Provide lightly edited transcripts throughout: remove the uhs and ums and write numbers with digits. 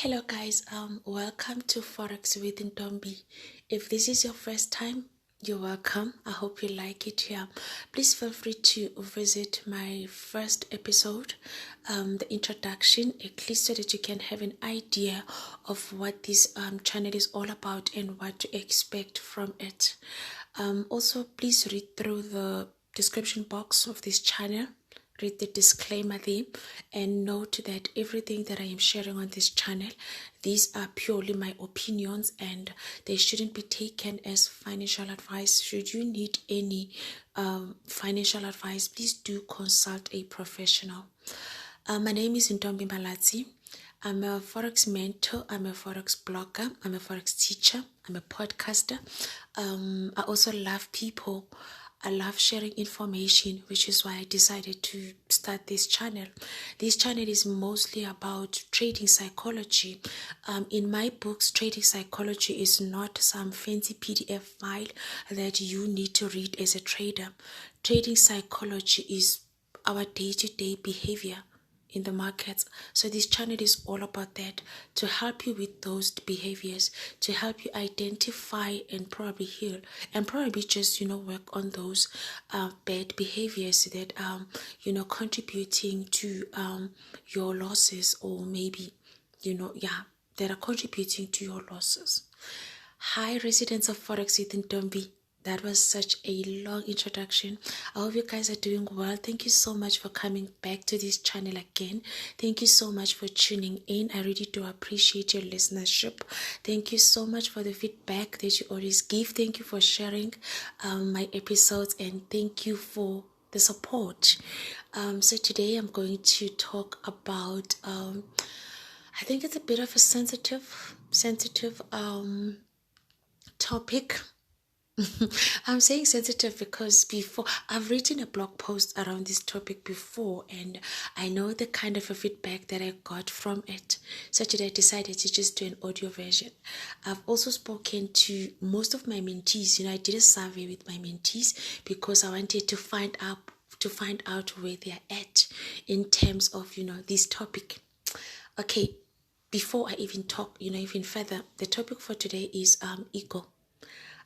Hello guys, welcome to Forex with Ntombi. If this is your first time, you're welcome. I hope you like it here. Please feel free to visit my first episode, the introduction, at least so that you can have an idea of what this channel is all about and what to expect from it. Also, please read through the description box of this channel. Read the disclaimer there and note that everything that I am sharing on this channel, these are purely my opinions and they shouldn't be taken as financial advice. Should you need any financial advice, please do consult a professional. My name is Ntombi Malatsi. I'm a Forex mentor, I'm a Forex blogger, I'm a Forex teacher, I'm a podcaster. I also love people. I love sharing information, which is why I decided to start this channel. This channel is mostly about trading psychology. In my books, trading psychology is not some fancy PDF file that you need to read as a trader. Trading psychology is our day-to-day behavior in the markets. So this channel is all about that, to help you with those behaviors, to help you identify and probably heal, and probably just work on those bad behaviors that contributing to your losses, or maybe that are contributing to your losses. Hi, residents of Forex with Ntombi. That was such a long introduction. I hope you guys are doing well. Thank you so much for coming back to this channel again. Thank you so much for tuning in. I really do appreciate your listenership. Thank you so much for the feedback that you always give. Thank you for sharing my episodes, and thank you for the support. So today I'm going to talk about, I think it's a bit of a sensitive topic. I'm saying sensitive because before I've written a blog post around this topic before, and I know the kind of a feedback that I got from it. So today I decided to just do an audio version. I've also spoken to most of my mentees. I did a survey with my mentees because I wanted to find out where they're at in terms of this topic. Okay, before I even talk even further, the topic for today is ego.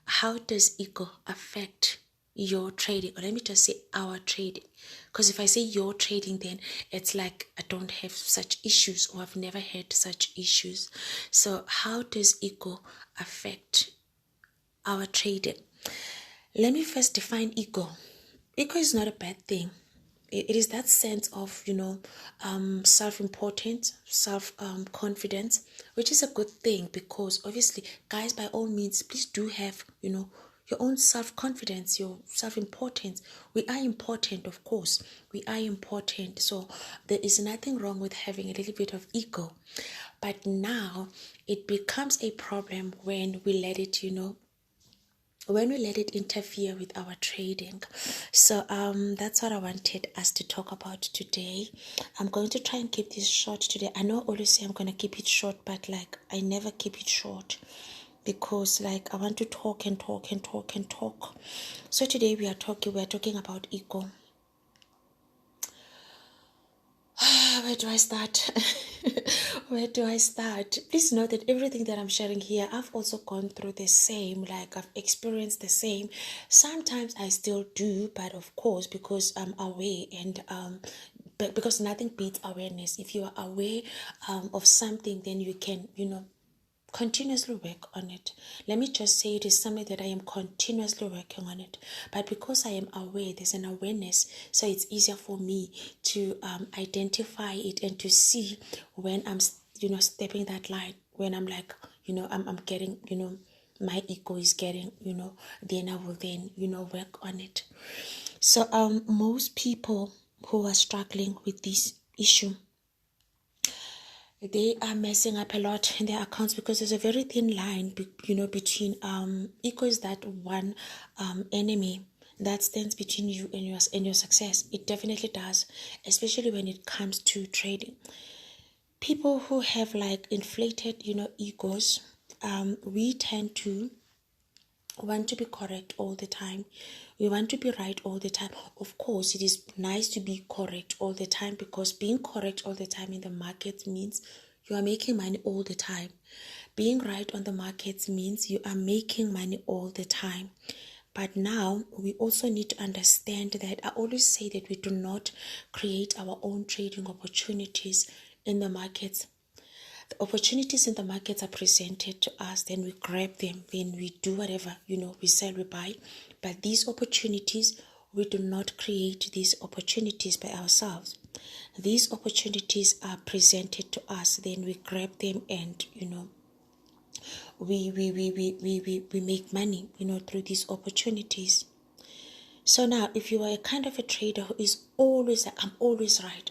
How does ego affect your trading? Or let me just say our trading. Because if I say your trading, then it's like I don't have such issues, or I've never had such issues. So how does ego affect our trading? Let me first define ego. Ego is not a bad thing. It is that sense of, self-importance, self-confidence, which is a good thing, because obviously, guys, by all means, please do have, your own self-confidence, your self-importance. We are important, of course. We are important. So there is nothing wrong with having a little bit of ego. But now it becomes a problem when we let it, interfere with our trading. So that's what I wanted us to talk about today. I'm going to try and keep this short today. I know I always say I'm going to keep it short, but I never keep it short, because I want to talk and talk and talk and talk. So today we are talking about ego. Where do I start? Where do I start? Please know that everything that I'm sharing here, I've also gone through the same. I've experienced the same. Sometimes I still do, but of course, because I'm aware, and but because nothing beats awareness. If you are aware of something, then you can, continuously work on it. Let me just say it is something that I am continuously working on it. But because I am aware, there's an awareness, so it's easier for me to identify it and to see when I'm, stepping that line, when I'm I'm getting, my ego is getting, then I will then, work on it. So most people who are struggling with this issue, they are messing up a lot in their accounts, because there's a very thin line, between ego is that one enemy that stands between you and your success. It definitely does, especially when it comes to trading. People who have inflated, egos, we tend to want to be correct all the time. We want to be right all the time. Of course, it is nice to be correct all the time, because being correct all the time in the market means You are making money all the time. Being right on the markets means you are making money all the time. But now we also need to understand that I always say that we do not create our own trading opportunities in the markets. The opportunities in the markets are presented to us, then we grab them, then we do whatever, we sell, we buy. But these opportunities, we do not create these opportunities by ourselves. These opportunities are presented to us, then we grab them and, we make money, through these opportunities. So now, if you are a kind of a trader who is always like, I'm always right,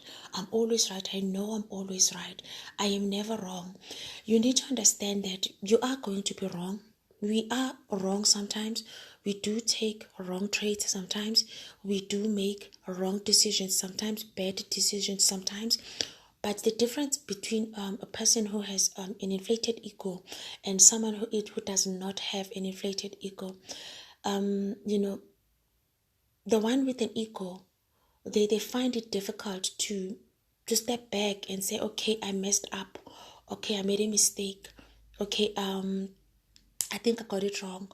I know I'm always right, I am never wrong, you need to understand that you are going to be wrong. We are wrong sometimes. We do take wrong trades sometimes. We do make wrong decisions sometimes, bad decisions sometimes. But the difference between a person who has an inflated ego and someone who does not have an inflated ego, the one with an ego, they find it difficult to step back and say, okay, I messed up. Okay, I made a mistake. Okay, I think I got it wrong.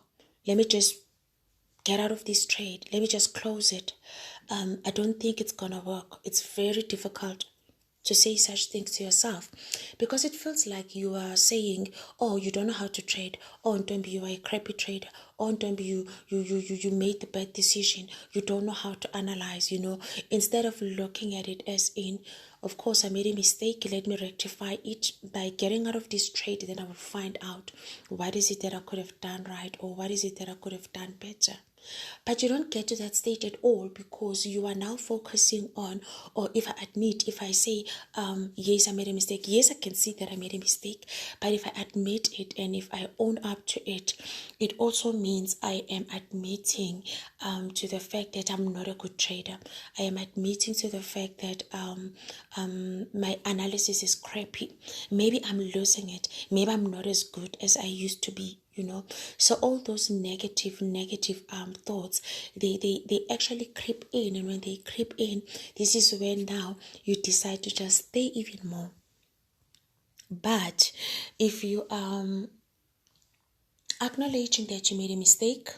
Let me just get out of this trade. Let me just close it. I don't think it's gonna work. It's very difficult to say such things to yourself because it feels like you are saying, oh, you don't know how to trade. Oh, Ntombi, you are a crappy trader. Oh, Ntombi, you made the bad decision. You don't know how to analyze, instead of looking at it as in, of course, I made a mistake. Let me rectify it by getting out of this trade. Then I will find out what is it that I could have done right or what is it that I could have done better. But you don't get to that stage at all because you are now focusing on, or if I say, yes, I made a mistake. Yes, I can see that I made a mistake. But if I admit it and if I own up to it, it also means I am admitting to the fact that I'm not a good trader. I am admitting to the fact that my analysis is crappy. Maybe I'm losing it. Maybe I'm not as good as I used to be. So all those negative thoughts, they actually creep in, and when they creep in, this is when now you decide to just stay even more. But if you acknowledging that you made a mistake,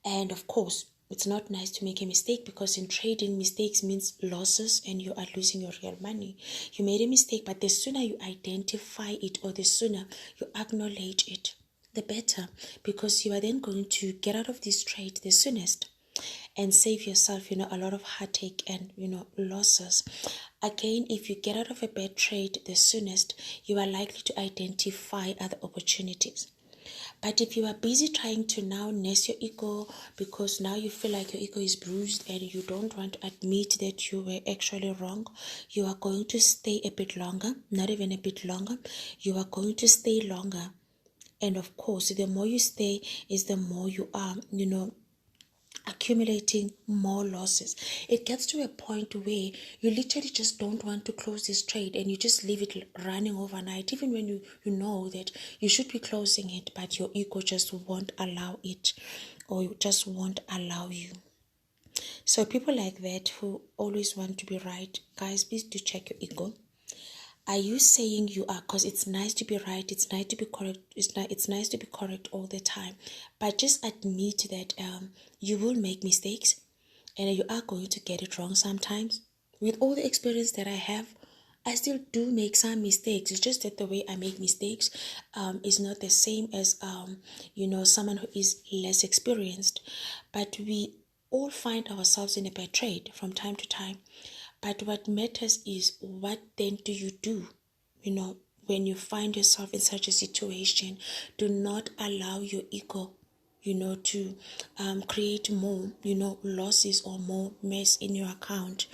and of course it's not nice to make a mistake because in trading mistakes means losses and you are losing your real money. You made a mistake, but the sooner you identify it or the sooner you acknowledge it, the better, because you are then going to get out of this trade the soonest and save yourself, a lot of heartache and, losses. Again, if you get out of a bad trade the soonest, you are likely to identify other opportunities. But if you are busy trying to now nurse your ego because now you feel like your ego is bruised and you don't want to admit that you were actually wrong, you are going to stay a bit longer, not even a bit longer, you are going to stay longer. And of course, the more you stay is the more you are, accumulating more losses. It gets to a point where you literally just don't want to close this trade and you just leave it running overnight, even when you know that you should be closing it, but your ego just won't allow it or just won't allow you. So people like that who always want to be right, guys, please do check your ego. Are you saying you are? Because it's nice to be right, it's nice to be correct, it's nice to be correct all the time, but just admit that you will make mistakes and you are going to get it wrong sometimes. With all the experience that I have, I still do make some mistakes. It's just that the way I make mistakes is not the same as someone who is less experienced. But we all find ourselves in a bad trade from time to time. But what matters is, what then do you do? When you find yourself in such a situation, do not allow your ego, to create more, losses or more mess in your account.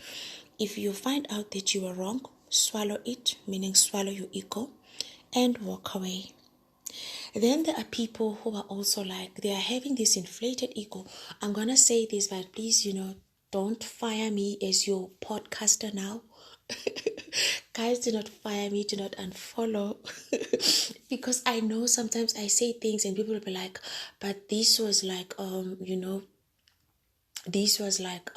If you find out that you are wrong, swallow it, meaning swallow your ego and walk away. Then there are people who are also like, they are having this inflated ego. I'm going to say this, but please, don't fire me as your podcaster now. Guys, do not fire me, do not unfollow. Because I know sometimes I say things and people will be like, but this was like, this was like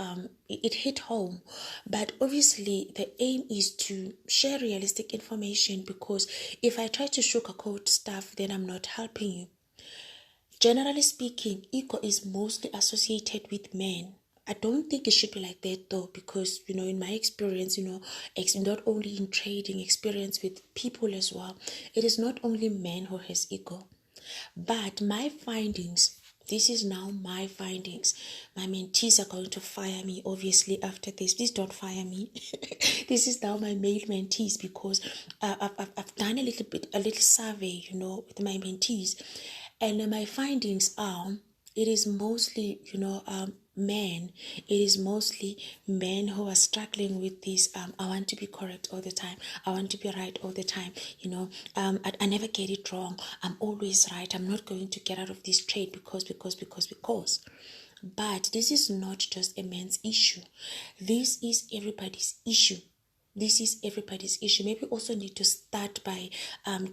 it hit home. But obviously the aim is to share realistic information, because if I try to sugarcoat stuff, then I'm not helping you. Generally speaking, ego is mostly associated with men. I don't think it should be like that though, because in my experience, not only in trading, experience with people as well, it is not only men who has ego. But my findings, this is now my findings. My mentees are going to fire me, obviously, after this. Please don't fire me. This is now my male mentees, because I've done a little survey, with my mentees. And my findings are, it is mostly, men. It is mostly men who are struggling with this. I want to be correct all the time. I want to be right all the time. I never get it wrong. I'm always right. I'm not going to get out of this trade because. But this is not just a man's issue. This is everybody's issue. This is everybody's issue. Maybe also need to start by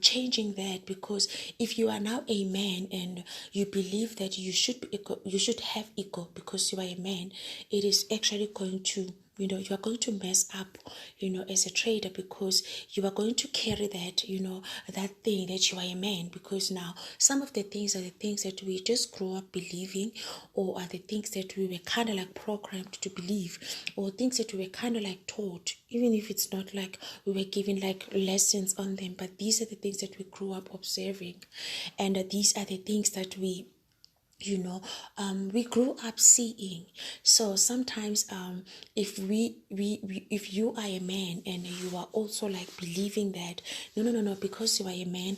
changing that, because if you are now a man and you believe that you should have ego because you are a man, it is actually going to, you are going to mess up, as a trader, because you are going to carry that, that thing that you are a man, because now some of the things are the things that we just grow up believing, or are the things that we were kind of like programmed to believe, or things that we were kind of like taught, even if it's not like we were given like lessons on them, but these are the things that we grew up observing, and these are the things that we grew up seeing. So sometimes if if you are a man and you are also like believing that no, because you are a man,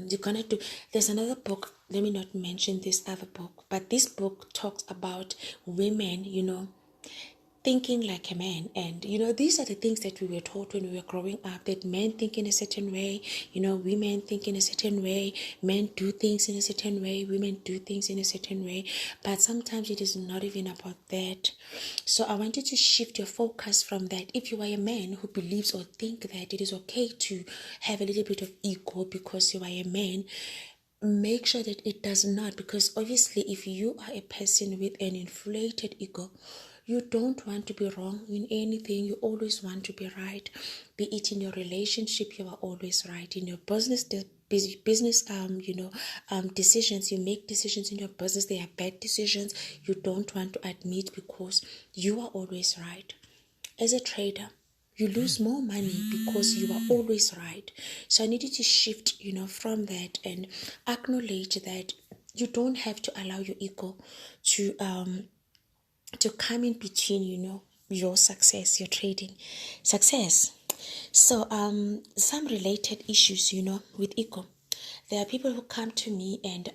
you're gonna do, there's another book, let me not mention this other book, but this book talks about women thinking like a man. And these are the things that we were taught when we were growing up, that men think in a certain way, women think in a certain way, men do things in a certain way, women do things in a certain way. But sometimes it is not even about that. So I wanted to shift your focus from that. If you are a man who believes or think that it is okay to have a little bit of ego because you are a man, make sure that it does not, because obviously if you are a person with an inflated ego, you don't want to be wrong in anything. You always want to be right. Be it in your relationship, you are always right. In your business, decisions, you make decisions in your business, they are bad decisions, you don't want to admit, because you are always right. As a trader, you lose more money because you are always right. So I needed to shift, from that, and acknowledge that you don't have to allow your ego to come in between, your success, your trading success. So some related issues, with ego. There are people who come to me and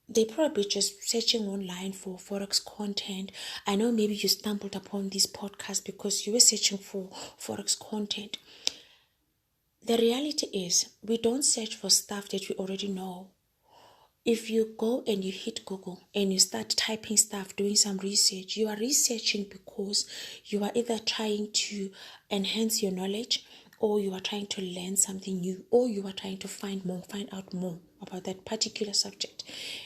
they probably just searching online for forex content. I know maybe you stumbled upon this podcast because you were searching for forex content. The reality is, we don't search for stuff that we already know. If you go and you hit Google and you start typing stuff, doing some research, you are researching because you are either trying to enhance your knowledge, or you are trying to learn something new, or you are trying to find out more about that particular subject.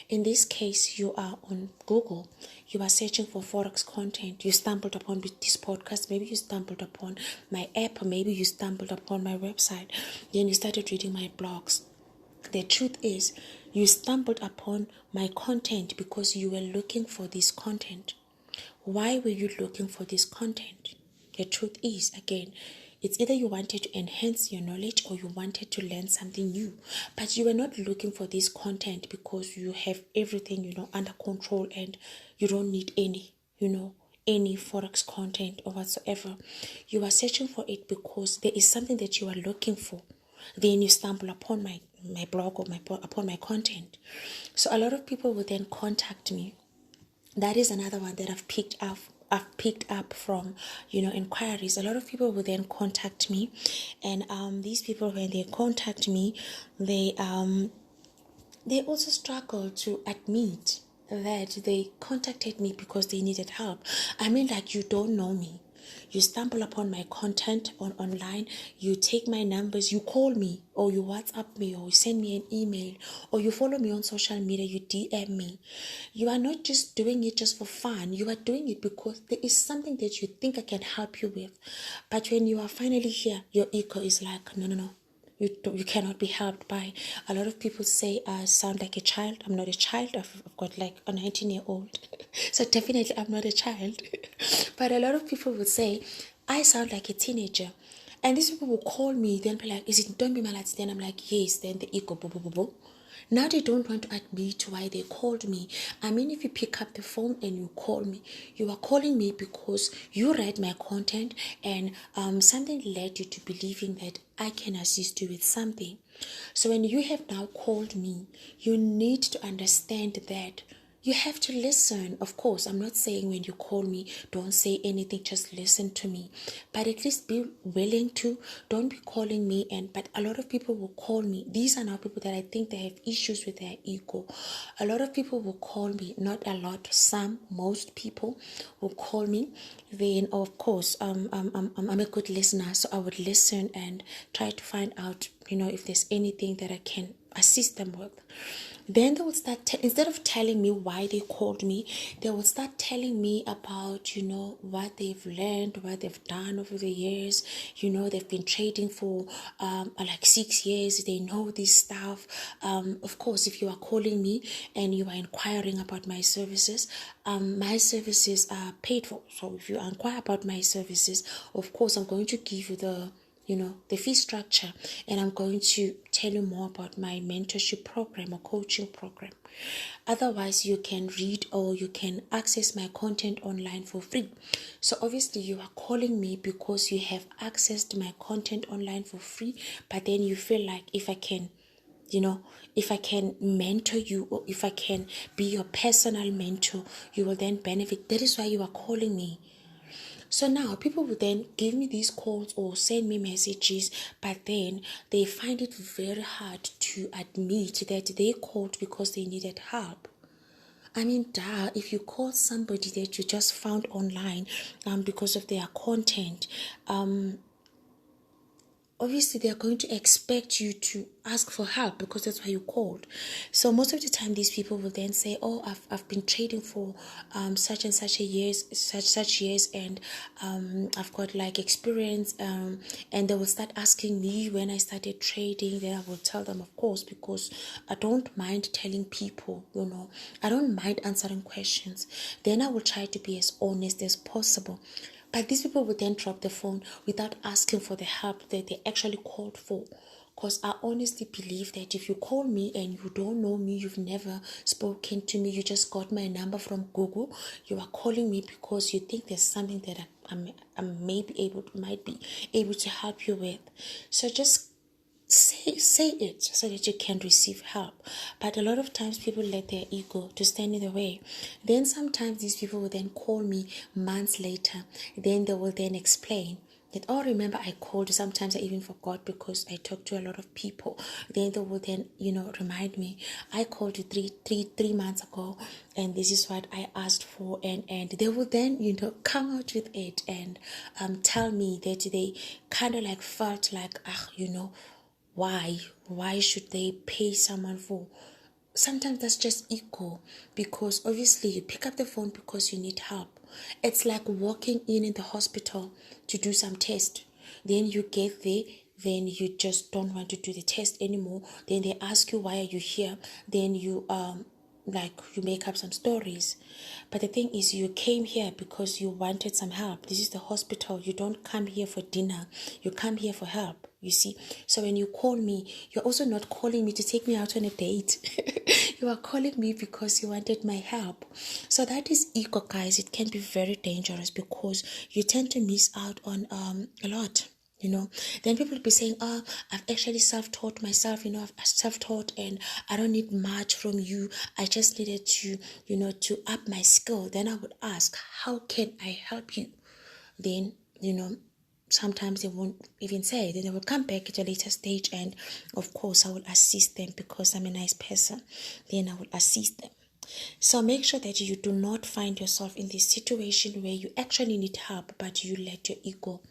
In this case, you are on Google, you are searching for forex content, you stumbled upon this podcast, maybe you stumbled upon my app, or maybe you stumbled upon my website, then you started reading my blogs. The truth is, you stumbled upon my content because you were looking for this content. Why were you looking for this content? The truth is, again, it's either you wanted to enhance your knowledge or you wanted to learn something new. But you were not looking for this content because you have everything, under control, and you don't need any forex content or whatsoever. You are searching for it because there is something that you are looking for. Then you stumble upon my blog or upon my content. So a lot of people will then contact me. That is another one that I've picked up from inquiries. A lot of people will then contact me, and these people, when they contact me, they also struggle to admit that they contacted me because they needed help. I mean, like, you don't know me. You stumble upon my content online, you take my numbers, you call me, or you WhatsApp me, or you send me an email, or you follow me on social media, you DM me. You are not just doing it just for fun. You are doing it because there is something that you think I can help you with. But when you are finally here, your ego is like, no, no, no. You cannot be helped by. A lot of people say I sound like a child. I'm not a child. I've got like a 19-year-old. So definitely I'm not a child. But a lot of people would say I sound like a teenager. And these people will call me, then be like, is it Don't Be Malati? Then I'm like, yes. Then the ego, boo, boo, boo, boo. Now they don't want to admit why they called me. I mean, if you pick up the phone and you call me, you are calling me because you read my content and something led you to believing that I can assist you with something. So when you have now called me, you need to understand that you have to listen. Of course, I'm not saying when you call me, don't say anything, just listen to me. But at least be willing to. Don't be calling me. But a lot of people will call me. These are now people that I think they have issues with their ego. A lot of people will call me, not a lot, most people will call me. Then, of course, I'm a good listener, so I would listen and try to find out, if there's anything that I can assist them with. Then they would start, instead of telling me why they called me, they would start telling me about, what they've learned, what they've done over the years. They've been trading for like 6 years. They know this stuff. Of course, if you are calling me and you are inquiring about my services are paid for. So if you inquire about my services, of course, I'm going to give you the fee structure, and I'm going to tell you more about my mentorship program or coaching program. Otherwise, you can read or you can access my content online for free. So obviously you are calling me because you have accessed my content online for free, but then you feel like if I can mentor you, or if I can be your personal mentor, you will then benefit. That is why you are calling me. So now people will then give me these calls or send me messages, but then they find it very hard to admit that they called because they needed help. I mean, if you call somebody that you just found online because of their content, obviously they're going to expect you to ask for help because that's why you called. So most of the time these people will then say, oh, I've been trading for such and such years, and I've got like experience, and they will start asking me when I started trading. Then I will tell them, of course, because I don't mind telling people, I don't mind answering questions. Then I will try to be as honest as possible. But these people will then drop the phone without asking for the help that they actually called for. Because I honestly believe that if you call me and you don't know me, you've never spoken to me, you just got my number from Google, you are calling me because you think there's something that I might be able to help you with. So just say it so that you can receive help. But a lot of times people let their ego to stand in the way. Then sometimes these people will then call me months later. Then they will then explain that, oh, remember I called you. Sometimes I even forgot because I talked to a lot of people. Then they will then remind me, I called you three months ago and this is what I asked for, and they will then come out with it and tell me that they kind of like felt like why should they pay someone for? Sometimes that's just ego, because obviously you pick up the phone because you need help. It's like walking in the hospital to do some test. Then you get there, then you just don't want to do the test anymore. Then they ask you, why are you here? Then you you make up some stories. But the thing is, you came here because you wanted some help. This is the hospital. You don't come here for dinner. You come here for help, you see. So when you call me, you're also not calling me to take me out on a date. You are calling me because you wanted my help. So that is ego, guys. It can be very dangerous because you tend to miss out on a lot. Then people will be saying, oh, I've actually self-taught myself, I've self-taught and I don't need much from you. I just needed to, to up my skill. Then I would ask, how can I help you? Then, sometimes they won't even say. Then they will come back at a later stage, and of course I will assist them because I'm a nice person. Then I will assist them. So make sure that you do not find yourself in this situation where you actually need help, but you let your ego,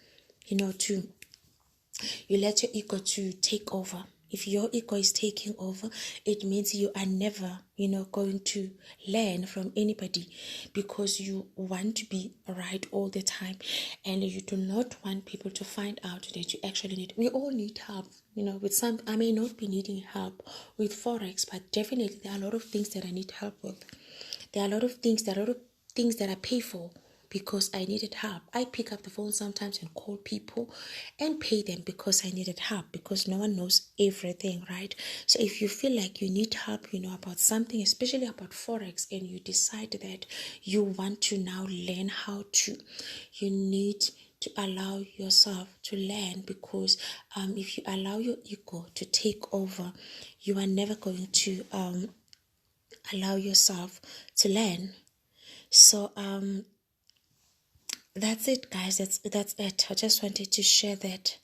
to take over. If your ego is taking over, it means you are never, going to learn from anybody, because you want to be right all the time, and you do not want people to find out that you actually need. We all need help, with some. I may not be needing help with Forex, but definitely there are a lot of things that I need help with. There are a lot of things that I pay for because I needed help. I pick up the phone sometimes and call people and pay them because I needed help, because no one knows everything, right? So if you feel like you need help, about something, especially about Forex, and you decide that you want to now learn how to, you need to allow yourself to learn, because if you allow your ego to take over, you are never going to allow yourself to learn. So that's it, guys. That's it. I just wanted to share that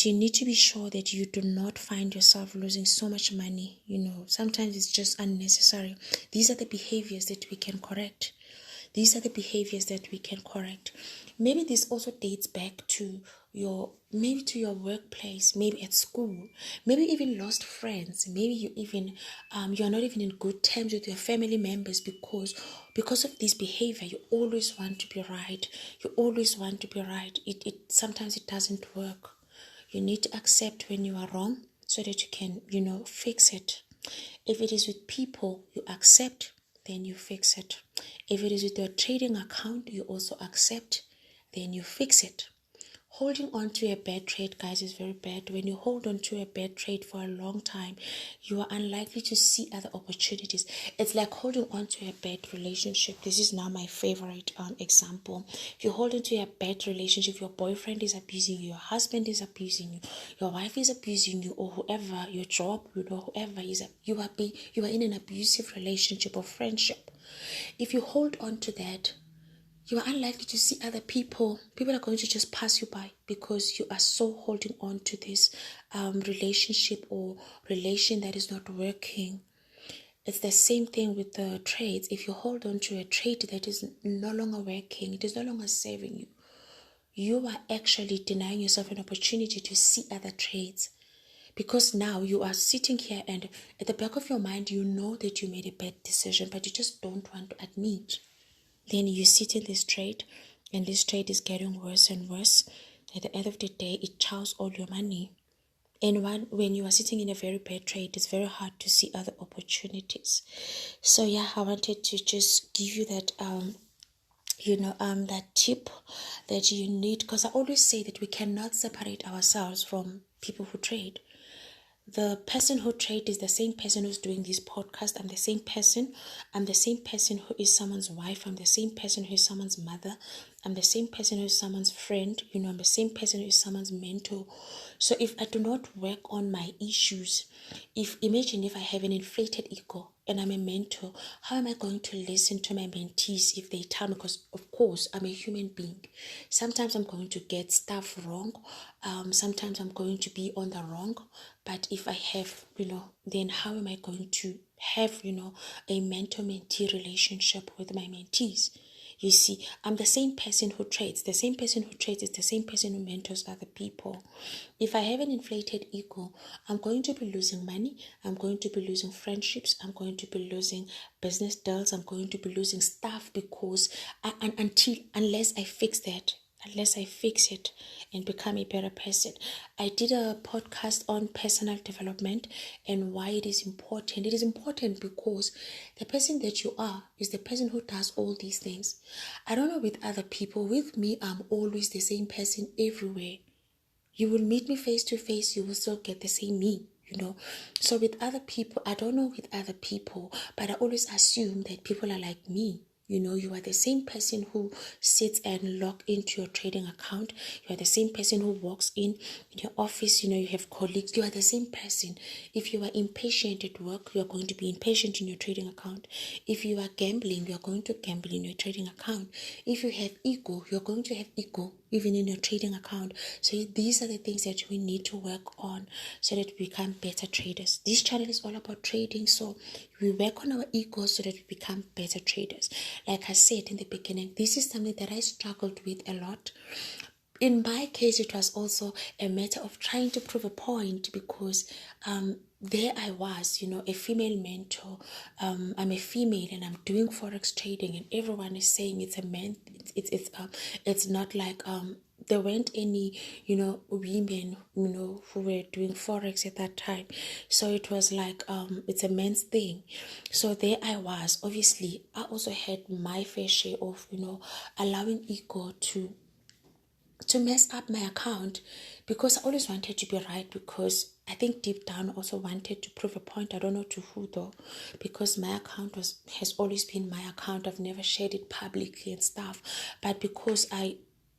you need to be sure that you do not find yourself losing so much money. Sometimes it's just unnecessary. These are the behaviors that we can correct. Maybe this also dates back to your workplace, maybe at school, maybe even lost friends, maybe you even you're not even in good terms with your family members, because of this behavior. You always want to be right. It sometimes it doesn't work. You need to accept when you are wrong so that you can fix it. If it is with people, you accept, then you fix it. If it is with your trading account, you also accept, then you fix it. Holding on to a bad trade, guys, is very bad. When you hold on to a bad trade for a long time, you are unlikely to see other opportunities. It's like holding on to a bad relationship. This is now my favorite example. If you hold on to a bad relationship, your boyfriend is abusing you, your husband is abusing you, your wife is abusing you, or whoever, your job, whoever is, you are in an abusive relationship or friendship. If you hold on to that, you are unlikely to see other people. People are going to just pass you by because you are so holding on to this relationship or relation that is not working. It's the same thing with the trades. If you hold on to a trade that is no longer working, it is no longer serving you, you are actually denying yourself an opportunity to see other trades. Because now you are sitting here and at the back of your mind, you know that you made a bad decision, but you just don't want to admit. Then you sit in this trade, and this trade is getting worse and worse. At the end of the day, it chows all your money. And when you are sitting in a very bad trade, it's very hard to see other opportunities. So yeah, I wanted to just give you that that tip that you need, because I always say that we cannot separate ourselves from people who trade. The person who trades is the same person who's doing this podcast. I'm the same person. I'm the same person who is someone's wife. I'm the same person who is someone's mother. I'm the same person who is someone's friend. I'm the same person who is someone's mentor. So if I do not work on my issues, imagine if I have an inflated ego and I'm a mentor, how am I going to listen to my mentees if they tell me? Because of course I'm a human being. Sometimes I'm going to get stuff wrong. Sometimes I'm going to be on the wrong. But if I have, then how am I going to have, a mentor-mentee relationship with my mentees? You see, I'm the same person who trades. The same person who trades is the same person who mentors other people. If I have an inflated ego, I'm going to be losing money. I'm going to be losing friendships. I'm going to be losing business deals. I'm going to be losing stuff because unless I fix that. Unless I fix it and become a better person. I did a podcast on personal development and why it is important. It is important because the person that you are is the person who does all these things. I don't know with other people. With me, I'm always the same person everywhere. You will meet me face to face, you will still get the same me. So with other people, I don't know with other people, but I always assume that people are like me. You are the same person who sits and log into your trading account. You are the same person who walks in your office. You have colleagues. You are the same person. If you are impatient at work, you are going to be impatient in your trading account. If you are gambling, you are going to gamble in your trading account. If you have ego, you are going to have ego even in your trading account. So these are the things that we need to work on so that we become better traders. This channel is all about trading, so we work on our egos so that we become better traders. Like I said in the beginning, this is something that I struggled with a lot. In my case, it was also a matter of trying to prove a point, because there I was, a female mentor. I'm a female and I'm doing forex trading, and everyone is saying it's a man. It's not like there weren't any women who were doing forex at that time, so it was like it's a man's thing. So there I was. Obviously, I also had my fair share of allowing ego to mess up my account, because I always wanted to be right, because I think deep down I also wanted to prove a point. I don't know to who though, because my account has always been my account. I've never shared it publicly and stuff, but because I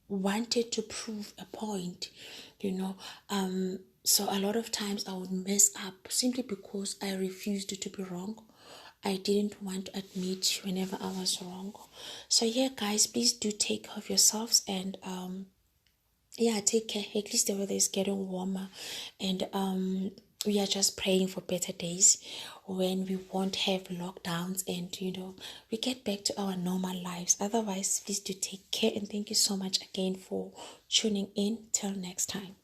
wanted to prove a point, so a lot of times I would mess up simply because I refused to be wrong. I didn't want to admit whenever I was wrong. So yeah, guys, please do take care of yourselves, and take care. At least the weather is getting warmer, and we are just praying for better days when we won't have lockdowns, and we get back to our normal lives. Otherwise, please do take care, and thank you so much again for tuning in. Till next time.